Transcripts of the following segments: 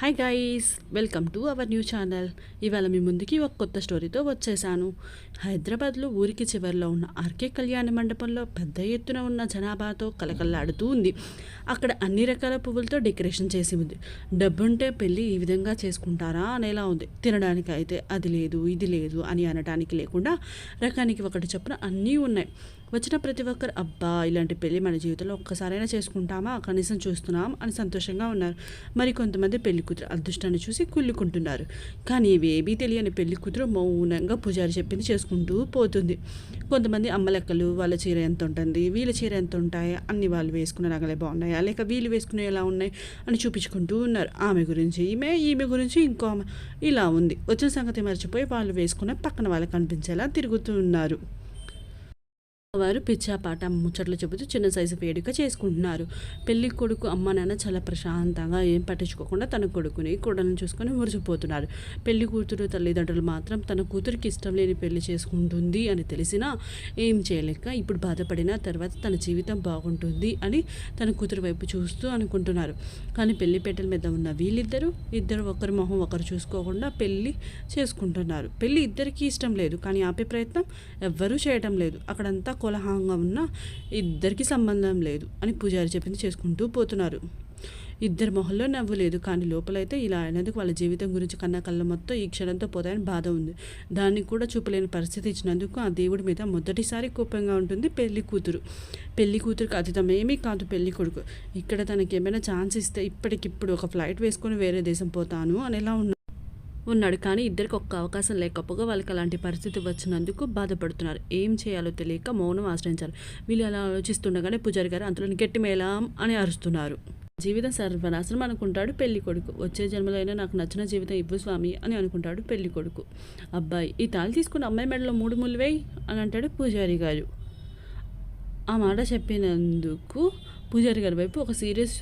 Hi guys, welcome to our new channel. ఇవాళ మీ ముందుకి ఒక కొత్త స్టోరీతో వచ్చేసాను. హైదరాబాద్లో ఊరికి చివరిలో ఉన్న ఆర్కే కళ్యాణ మండపంలో పెద్ద ఎత్తున ఉన్న జనాభాతో కలకల్లాడుతూ ఉంది. అక్కడ అన్ని రకాల పువ్వులతో డెకరేషన్ చేసి ఉంది. డబ్బుంటే పెళ్ళి ఈ విధంగా చేసుకుంటారా అనేలా ఉంది. తినడానికి అయితే అది లేదు ఇది లేదు అని అనడానికి లేకుండా రకానికి ఒకటి చొప్పున అన్నీ ఉన్నాయి. వచ్చిన ప్రతి ఒక్కరు అబ్బా ఇలాంటి పెళ్ళి మన జీవితంలో ఒక్కసారైనా చేసుకుంటామా, కనీసం చూస్తున్నాం అని సంతోషంగా ఉన్నారు. మరి కొంతమంది పెళ్లి కూతురు అదృష్టాన్ని చూసి కుళ్ళుకుంటున్నారు. కానీ ఇవేబీ తెలియని పెళ్లి కూతురు మౌనంగా పూజారి చెప్పింది చేసుకుంటూ పోతుంది. కొంతమంది అమ్మలెక్కలు వాళ్ళ చీర ఎంత ఉంటుంది, వీళ్ళ చీర ఎంత ఉంటాయి, అన్ని వాళ్ళు వేసుకున్న నగలే బాగున్నాయా లేక వీళ్ళు వేసుకునే ఎలా ఉన్నాయి అని చూపించుకుంటూ ఉన్నారు. ఆమె గురించి ఈమె గురించి ఇంకో ఆమె ఇలా ఉంది. వచ్చిన సంగతి మర్చిపోయి వాళ్ళు వేసుకున్న పక్కన వాళ్ళకి కనిపించేలా తిరుగుతూ ఉన్నారు. వారు పిచ్చాపాట ముచ్చట్లు చెబుతూ చిన్న సైజు వేడుక చేసుకుంటున్నారు. పెళ్లి కొడుకు అమ్మ నాన్న చాలా ప్రశాంతంగా ఏం పట్టించుకోకుండా తన కొడుకుని కూడలను చూసుకొని మురిసిపోతున్నారు. పెళ్లి కూతురు తల్లిదండ్రులు మాత్రం తన కూతురికి ఇష్టం లేని పెళ్లి చేసుకుంటుంది అని తెలిసినా ఏం చేయలేక ఇప్పుడు బాధపడిన తర్వాత తన జీవితం బాగుంటుంది అని తన కూతురు వైపు చూస్తూ అనుకుంటున్నారు. కానీ పెళ్లి పెట్టెల మీద ఉన్న ఇద్దరు ఒకరి మొహం ఒకరు చూసుకోకుండా పెళ్లి చేసుకుంటున్నారు. పెళ్లి ఇద్దరికీ ఇష్టం లేదు, కానీ ఆపే ప్రయత్నం ఎవ్వరూ చేయటం లేదు. అక్కడంతా కోలాహలంగా ఉన్న ఇద్దరికి సంబంధం లేదు అని పూజారి చెప్పింది చేసుకుంటూ పోతున్నారు. ఇద్దరి మొహంలో నవ్వు లేదు, కానీ లోపలైతే ఇలా అయినందుకు వాళ్ళ జీవితం గురించి కన్నా కళ్ళ మొత్తం ఈ క్షణంతో పోతాయని బాధ ఉంది. దాన్ని కూడా చూపలేని పరిస్థితి ఇచ్చినందుకు ఆ దేవుడి మీద మొదటిసారి కోపంగా ఉంటుంది పెళ్లి కూతురు. పెళ్లి కూతురికి అతీతం ఏమీ కాదు పెళ్లి కొడుకు. ఇక్కడ తనకి ఏమైనా ఛాన్స్ ఇస్తే ఇప్పటికిప్పుడు ఒక ఫ్లైట్ వేసుకొని వేరే దేశం పోతాను అనేలా ఉన్నాడు. కానీ ఇద్దరికి ఒక్క అవకాశం లేకపోగా వాళ్ళకి అలాంటి పరిస్థితి వచ్చినందుకు బాధపడుతున్నారు. ఏం చేయాలో తెలియక మౌనం ఆశ్రయించారు. వీళ్ళు అలా ఆలోచిస్తుండగానే పూజారి గారు అంతలోని గట్టి మేళం అని అరుస్తున్నారు. జీవితం సర్వనాశనం అనుకుంటాడు పెళ్లి కొడుకు. వచ్చే జన్మలో అయినా నాకు నచ్చిన జీవితం ఇవ్వు స్వామి అని అనుకుంటాడు పెళ్లి కొడుకు. అబ్బాయి ఈ తాళి తీసుకుని అమ్మాయి మెడలో 3 ముళ్ళు వేయి అని అంటాడు పూజారి గారు. ఆ మాట చెప్పినందుకు పూజారి గారి వైపు ఒక సీరియస్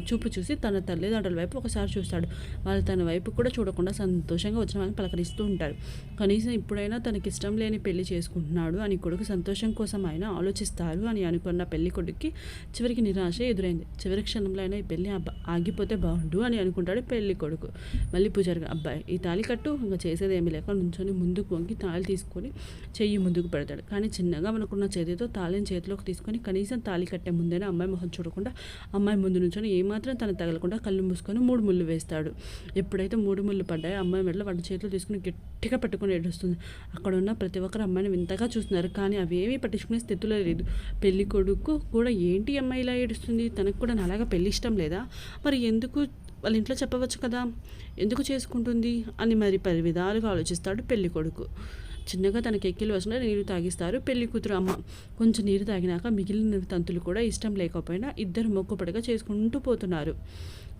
చూపు చూసి తన తల్లిదండ్రుల వైపు ఒకసారి చూస్తాడు. వాళ్ళు తన వైపు కూడా చూడకుండా సంతోషంగా వచ్చిన వాళ్ళని పలకరిస్తూ ఉంటారు. కనీసం ఇప్పుడైనా తనకి ఇష్టం లేని పెళ్లి చేసుకుంటున్నాడు అని కొడుకు సంతోషం కోసం అయినా ఆలోచిస్తారు అని అనుకున్న పెళ్లి కొడుక్కి చివరికి నిరాశ ఎదురైంది. చివరి క్షణంలో అయినా ఈ పెళ్లి ఆగిపోతే బాగుండు అని అనుకుంటాడు పెళ్లి కొడుకు. మళ్ళీ పూజారి గారు అబ్బాయి ఈ తాళి కట్టు, ఇంకా చేసేది ఏమీ లేక నుంచొని ముందుకు వంగి తాళి తీసుకొని చెయ్యి ముందుకు పెడతాడు. కానీ చిన్నగా మనకున్న చేతితో తాళిని చేతిలోకి తీసుకొని కనీసం తాళి కట్టే ముందైనా అమ్మాయి మొహం చూడకుండా అమ్మాయి ముందు నుంచొని ఏమాత్రం తను తగలకుండా కళ్ళు మూసుకొని 3 ముళ్ళు వేస్తాడు. ఎప్పుడైతే 3 ముళ్ళు పడ్డాయో అమ్మాయి మెడలో వాటి చేతిలో తీసుకుని గట్టిగా పట్టుకుని ఏడుస్తుంది. అక్కడ ఉన్న ప్రతి ఒక్కరు అమ్మాయిని వింతగా చూస్తున్నారు, కానీ అవేమీ పట్టించుకునే స్థితిలో లేదు. పెళ్లి కొడుకు కూడా ఏంటి అమ్మాయి ఇలా ఏడుస్తుంది, తనకు కూడా నాలాగా పెళ్లి ఇష్టం లేదా, మరి ఎందుకు వాళ్ళ ఇంట్లో చెప్పవచ్చు కదా, ఎందుకు చేసుకుంటుంది అని మరి పలు విధాలుగా ఆలోచిస్తాడు పెళ్లి కొడుకు. చిన్నగా తనకి ఎక్కిలు వచ్చిన నీరు తాగిస్తారు పెళ్లి కూతురు అమ్మ. కొంచెం నీరు తాగినాక మిగిలిన తంతులు కూడా ఇష్టం లేకపోయినా ఇద్దరు మొక్కుపడిగా చేసుకుంటూ పోతున్నారు.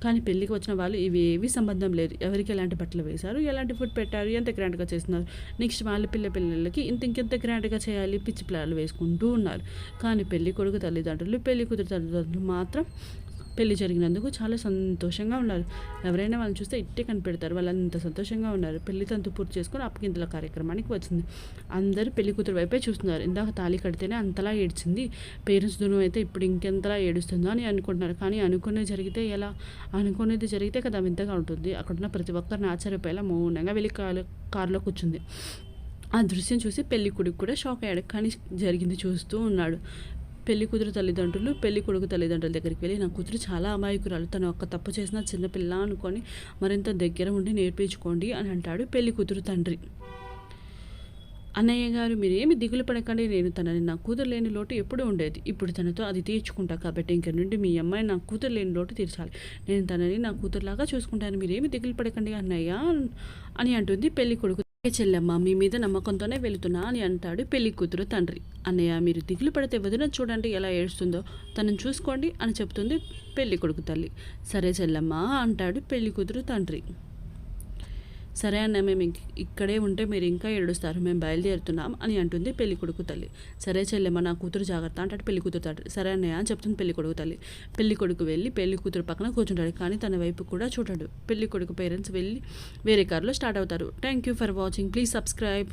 కానీ పెళ్ళికి వచ్చిన వాళ్ళు ఇవేవి సంబంధం లేదు. ఎవరికి ఎలాంటి బట్టలు వేశారు, ఎలాంటి ఫుడ్ పెట్టారు, ఎంత గ్రాండ్గా చేస్తున్నారు, నెక్స్ట్ వాళ్ళ పిల్లలకి ఇంకెంత గ్రాండ్గా చేయాలి పిచ్చి పిల్లలు వేసుకుంటూ ఉన్నారు. కానీ పెళ్లి కొడుకు తల్లిదండ్రులు పెళ్లి కూతురు తల్లిదండ్రులు మాత్రం పెళ్లి జరిగినందుకు చాలా సంతోషంగా ఉన్నారు. ఎవరైనా వాళ్ళని చూస్తే ఇట్టే కనిపెడతారు. వాళ్ళు అంత సంతోషంగా ఉన్నారు. పెళ్లి తంతు పూర్తి చేసుకొని అప్పగింతల కార్యక్రమానికి వచ్చింది. అందరూ పెళ్లి కూతురు వైపే చూస్తున్నారు. ఇందాక తాళి కడితేనే అంతలా ఏడ్చింది, పేరెంట్స్ దూరం అయితే ఇప్పుడు ఇంకెంతలా ఏడుస్తుందో అని అనుకుంటున్నారు. కానీ అనుకునేది జరిగితే ఎలా, అనుకునేది జరిగితే కదా వింతగా ఉంటుంది. అక్కడున్న ప్రతి ఒక్కరిని ఆశ్చర్యపోయేలా మౌనంగా వెళ్ళి కారులో కూర్చుంది. ఆ దృశ్యం చూసి పెళ్లి కొడుకు కూడా షాక్ అయ్యాడు, కానీ జరిగింది చూస్తూ ఉన్నాడు. పెళ్లి కూతురు తల్లిదండ్రులు పెళ్లి కొడుకు తల్లిదండ్రుల దగ్గరికి వెళ్ళి నా కూతురు చాలా అమాయకురాలు, తను ఒక్క తప్పు చేసిన చిన్నపిల్ల అనుకొని మరింత దగ్గర ఉండి నేర్పించుకోండి అని అంటాడు పెళ్లి కూతురు తండ్రి. అన్నయ్య గారు మీరేమి దిగులు పడకండి, నేను తనని నా కూతురు లేని లోటు ఎప్పుడూ ఉండేది, ఇప్పుడు తనతో అది తీర్చుకుంటా, కాబట్టి ఇంక నుండి మీ అమ్మాయి నా కూతురు లేని లోటు తీర్చాలి, నేను తనని నా కూతురులాగా చూసుకుంటాను, మీరేమి దిగులు పడకండి అన్నయ్య అని అంటుంది పెళ్లి కొడుకు. చెల్లెమ్మ మీ మీద నమ్మకంతోనే వెళుతున్నా అని అంటాడు పెళ్లి కూతురు తండ్రి. అన్నయ్య మీరు దిగులు పడితే వదిన చూడండి ఎలా ఏడుస్తుందో, తనని చూసుకోండి అని చెప్తుంది పెళ్లి కొడుకు తల్లి. సరే చెల్లెమ్మ అంటాడు పెళ్లి కూతురు తండ్రి. సరే అన్న మేము ఇక్కడే ఉంటే మీరు ఇంకా ఏడుస్తారు, మేము బయలుదేరుతున్నాం అని అంటుంది పెళ్లి కొడుకు తల్లి. సరే చెల్లెమ్మ నా కూతురు జాగ్రత్త అంటాడు పెళ్లి కూతురు తండ్రి. సరే అన్నయ్య అని చెప్తుంది పెళ్లి కొడుకు తల్లి. పెళ్లి కొడుకు వెళ్ళి పెళ్లి కూతురు పక్కన కూర్చుంటాడు, కానీ తన వైపు కూడా చూడడు. పెళ్లి కొడుకు పేరెంట్స్ వెళ్ళి వేరే కారులో స్టార్ట్ అవుతారు. Thank you for watching, please subscribe.